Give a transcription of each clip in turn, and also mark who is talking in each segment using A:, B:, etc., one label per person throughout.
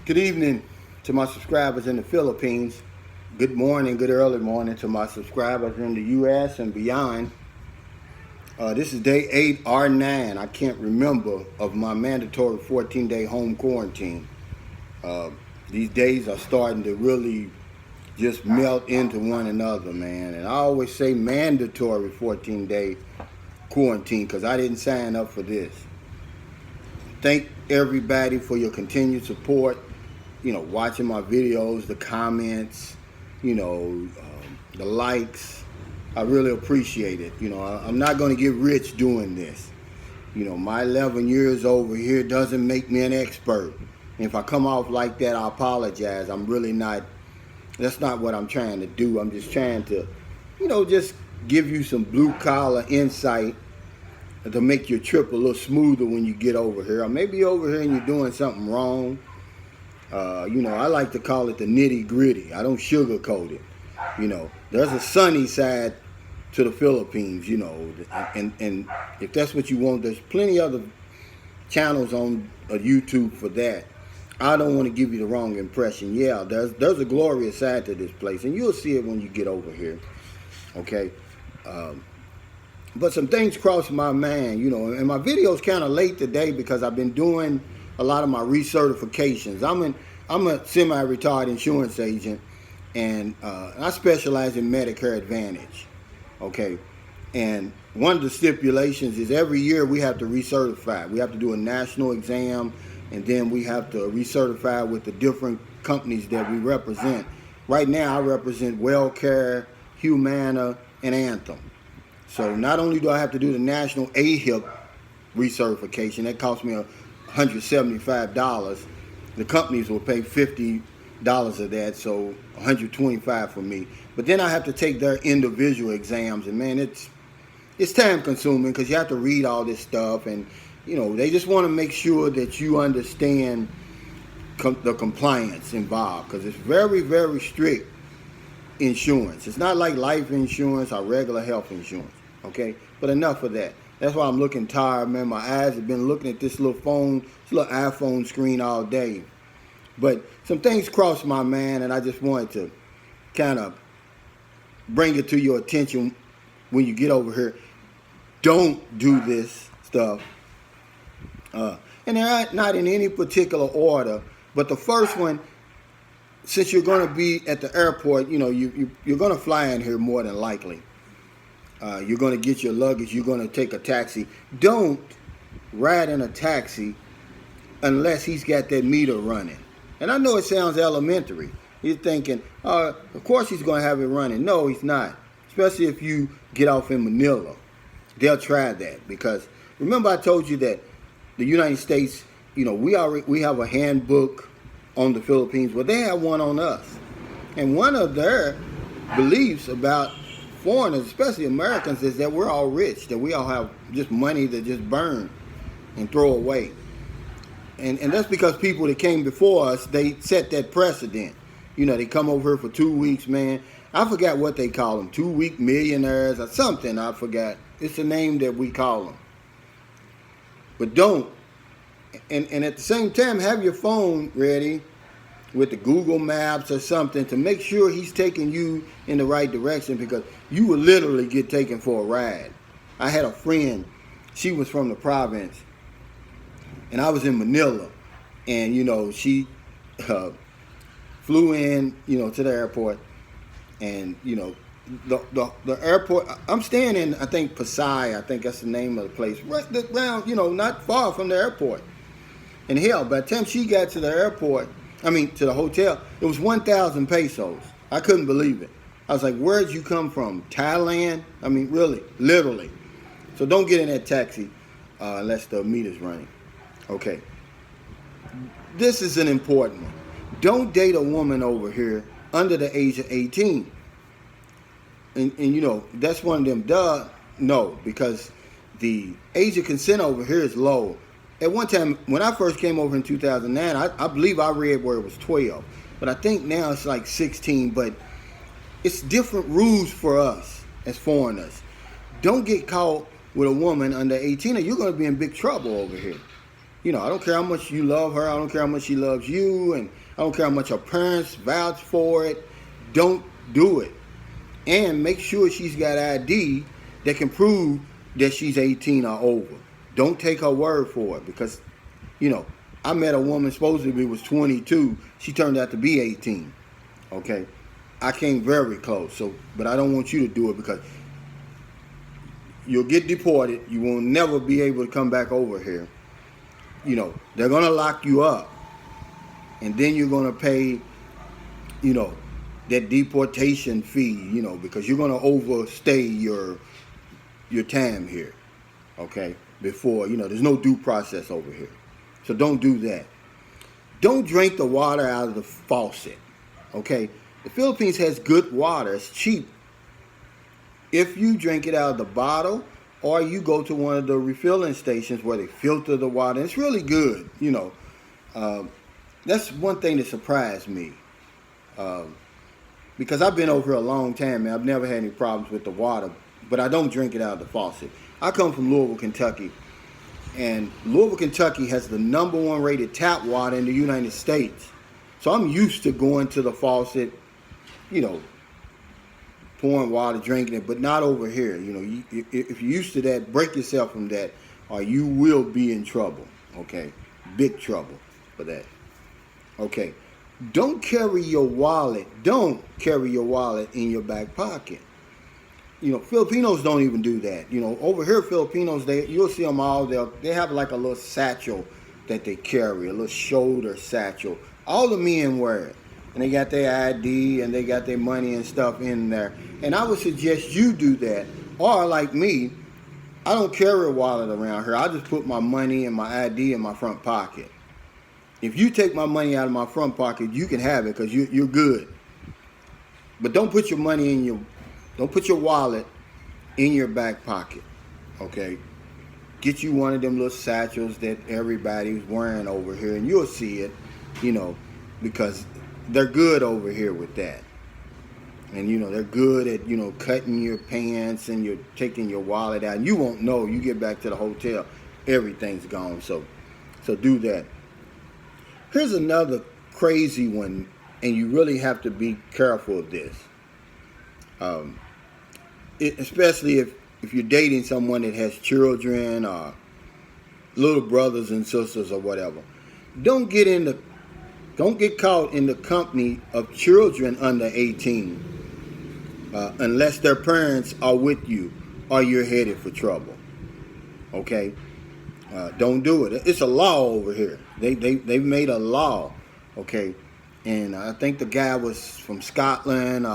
A: Good evening to my subscribers in the Philippines. Good morning, good early morning to my subscribers in the U.S. and beyond. This is day 8 or 9, I can't remember, of my mandatory 14-day home quarantine. Uh, these days are starting to really just melt into one another, man. And I always say mandatory 14-day quarantine because I didn't sign up for this. Thank everybody for your continued support, watching my videos, the comments, the likes. I really appreciate it. I'm not going to get rich doing this. My 11 years over here doesn't make me an expert. And if I come off like that, I apologize. I'm really not, that's not what I'm trying to do. I'm just trying to, just give you some blue collar insight to make your trip a little smoother when you get over here. Or maybe over here and you're doing something wrong. I like to call it the nitty gritty. I don't sugarcoat it. There's a sunny side to the Philippines, and if that's what you want, there's plenty other channels on YouTube for that. I don't want to give you the wrong impression. Yeah, there's a glorious side to this place, and you'll see it when you get over here. Okay. But some things crossed my mind, and my video's kind of late today because I've been doing a lot of my recertifications. I'm a semi-retired insurance agent, and I specialize in Medicare Advantage. Okay, and one of the stipulations is every year we have to recertify. We have to do a national exam, and then we have to recertify with the different companies that we represent. Right now, I represent WellCare, Humana, and Anthem. So not only do I have to do the national AHIP recertification, that cost me $175. The companies will pay $50 of that, so $125 for me. But then I have to take their individual exams, and man, it's time consuming because you have to read all this stuff, and they just want to make sure that you understand the compliance involved because it's very, very strict insurance. It's not like life insurance or regular health insurance. Okay, but enough of that. That's why I'm looking tired, man. My eyes have been looking at this little phone, this little iPhone screen all day. But some things crossed my mind, and I just wanted to kind of bring it to your attention when you get over here. Don't do this stuff. And they're not in any particular order, but the first one, since you're going to be at the airport, you're going to fly in here more than likely. You're going to get your luggage. You're going to take a taxi. Don't ride in a taxi unless he's got that meter running. And I know it sounds elementary. You're thinking, of course he's going to have it running. No, he's not. Especially if you get off in Manila. They'll try that because remember I told you that the United States, we have a handbook on the Philippines. Well, they have one on us. And one of their beliefs about foreigners, especially Americans, is that we're all rich, that we all have just money to just burn and throw away. And that's because people that came before us, they set that precedent. They come over here for 2 weeks, man. I forgot what they call them, 2-week millionaires or something, I forgot. It's the name that we call them. But don't. And at the same time, have your phone ready with the Google Maps or something to make sure he's taking you in the right direction because you will literally get taken for a ride. I had a friend, she was from the province, and I was in Manila, and she flew in, to the airport, and the airport. I'm staying in, I think Pasay, I think that's the name of the place, right around, not far from the airport. And hell, by the time she got to the airport, to the hotel, it was 1,000 pesos. I couldn't believe it. I was like, where'd you come from? Thailand? Really, literally. So don't get in that taxi unless the meter's running. Okay. This is an important one. Don't date a woman over here under the age of 18. And that's one of them, no, because the age of consent over here is low. At one time, when I first came over in 2009, I believe I read where it was 12. But I think now it's like 16. But it's different rules for us as foreigners. Don't get caught with a woman under 18 or you're going to be in big trouble over here. I don't care how much you love her. I don't care how much she loves you. And I don't care how much her parents vouch for it. Don't do it. And make sure she's got ID that can prove that she's 18 or over. Don't take her word for it because, I met a woman supposedly was 22. She turned out to be 18. Okay? I came very close. But I don't want you to do it because you'll get deported. You will never be able to come back over here. They're going to lock you up. And then you're going to pay, that deportation fee, because you're going to overstay your time here. Okay? Before, there's no due process over here. So don't do that. Don't drink the water out of the faucet. Okay? The Philippines has good water. It's cheap. If you drink it out of the bottle or you go to one of the refilling stations where they filter the water, it's really good, That's one thing that surprised me. Because I've been over here a long time, and I've never had any problems with the water, but I don't drink it out of the faucet. I come from Louisville, Kentucky, and Louisville, Kentucky has the #1 rated tap water in the United States. So I'm used to going to the faucet, pouring water, drinking it, but not over here. If you're used to that, break yourself from that, or you will be in trouble. Okay, big trouble for that. Okay, don't carry your wallet. Don't carry your wallet in your back pocket. Filipinos don't even do that. Over here, Filipinos, you'll see them all. They have like a little satchel that they carry, a little shoulder satchel. All the men wear it. And they got their ID and they got their money and stuff in there. And I would suggest you do that. Or like me, I don't carry a wallet around here. I just put my money and my ID in my front pocket. If you take my money out of my front pocket, you can have it because you're good. But don't put your money don't put your wallet in your back pocket. Okay? Get you one of them little satchels that everybody's wearing over here and you'll see it, because they're good over here with that. And, they're good at, cutting your pants and you're taking your wallet out. And you won't know. You get back to the hotel, everything's gone. So do that. Here's another crazy one, and you really have to be careful of this. Especially if you're dating someone that has children or little brothers and sisters or whatever. Don't get caught in the company of children under 18 unless their parents are with you or you're headed for trouble. Okay? Don't do it. It's a law over here. They've made a law. Okay? And I think the guy was from Scotland.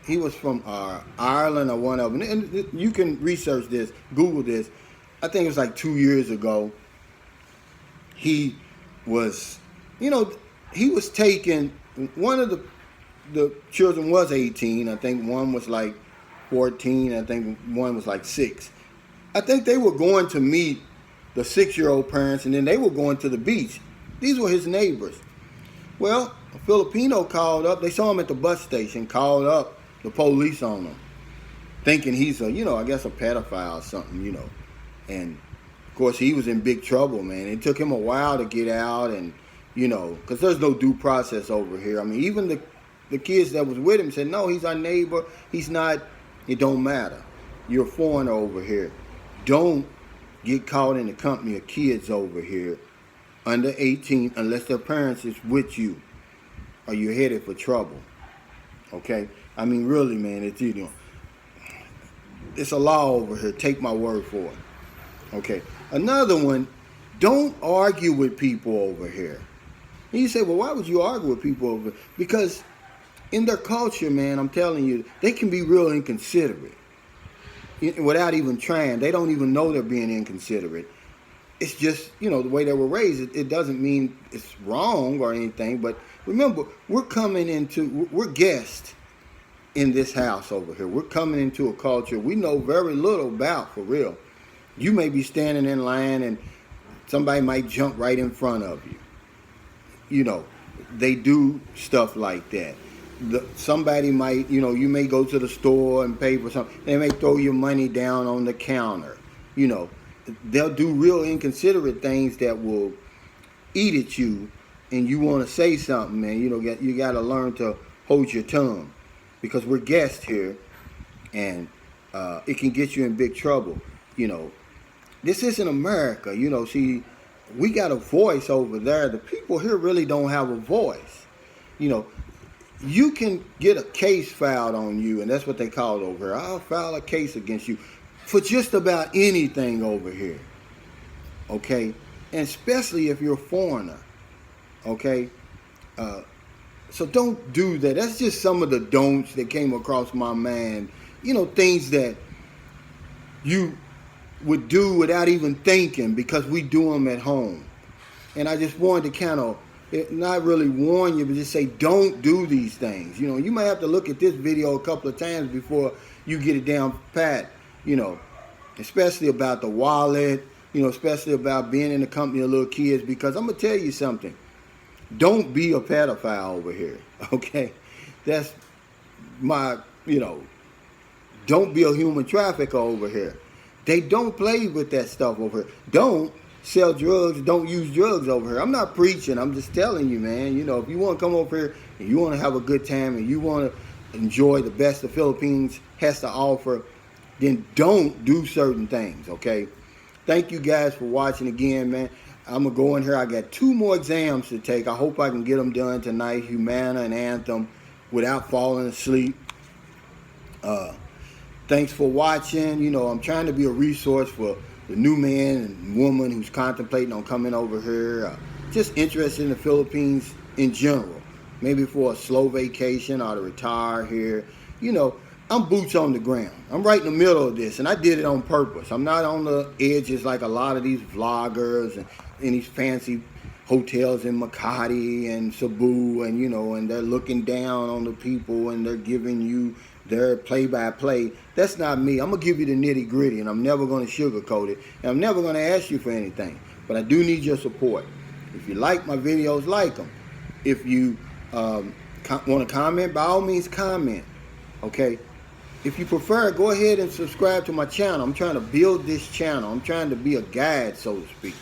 A: He was from Ireland or one of them. And you can research this, Google this. I think it was like 2 years ago. He was, he was taken. One of the children was 18. I think one was like 14. I think one was like 6. I think they were going to meet the 6-year-old parents, and then they were going to the beach. These were his neighbors. Well, a Filipino called up. They saw him at the bus station, called up the police on him, thinking he's I guess a pedophile or something, And, of course, he was in big trouble, man. It took him a while to get out and, because there's no due process over here. I mean, even the kids that was with him said, no, he's our neighbor. He's not. It don't matter. You're a foreigner over here. Don't get caught in the company of kids over here under 18 unless their parents is with you or you're headed for trouble. Okay? I mean, really, man, it's a law over here. Take my word for it. Okay? Another one, don't argue with people over here. And you say, well, why would you argue with people over here? Because in their culture, man, I'm telling you, they can be real inconsiderate. Without even trying. They don't even know they're being inconsiderate. It's just, the way they were raised. It doesn't mean it's wrong or anything. But remember, we're guests in this house over here. We're coming into a culture we know very little about, for real. You may be standing in line and somebody might jump right in front of you. They do stuff like that. Somebody might, you may go to the store and pay for something. They may throw your money down on the counter. They'll do real inconsiderate things that will eat at you and you want to say something, man, you got to learn to hold your tongue, because we're guests here, and it can get you in big trouble. This isn't America. See, we got a voice over there. The people here really don't have a voice. You can get a case filed on you, and that's what they call it over here. I'll file a case against you for just about anything over here. Okay? And especially if you're a foreigner. Okay? So don't do that. That's just some of the don'ts that came across my mind. Things that you would do without even thinking, because we do them at home. And I just wanted to kind of not really warn you, but just say don't do these things. You might have to look at this video a couple of times before you get it down pat, especially about the wallet, especially about being in the company of little kids, because I'm going to tell you something. Don't be a pedophile over here, okay? That's my, don't be a human trafficker over here. They don't play with that stuff over here. Don't sell drugs, don't use drugs over here. I'm not preaching, I'm just telling you, man. If you want to come over here and you want to have a good time and you want to enjoy the best the Philippines has to offer, then don't do certain things, okay? Thank you guys for watching again, man. I'm going to go in here. I got 2 more exams to take. I hope I can get them done tonight, Humana and Anthem, without falling asleep. Thanks for watching. I'm trying to be a resource for the new man and woman who's contemplating on coming over here, just interested in the Philippines in general, maybe for a slow vacation or to retire here. I'm boots on the ground. I'm right in the middle of this, and I did it on purpose. I'm not on the edges like a lot of these vloggers and in these fancy hotels in Makati and Cebu, and and they're looking down on the people and they're giving you their play-by-play. That's not me. I'm going to give you the nitty-gritty, and I'm never going to sugarcoat it, and I'm never going to ask you for anything. But I do need your support. If you like my videos, like them. If you want to comment, by all means comment. Okay? If you prefer, go ahead and subscribe to my channel. I'm trying to build this channel. I'm trying to be a guide, so to speak.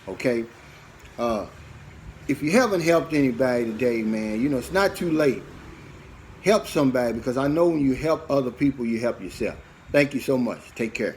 A: Okay? If you haven't helped anybody today, man, it's not too late. Help somebody, because I know when you help other people, you help yourself. Thank you so much. Take care.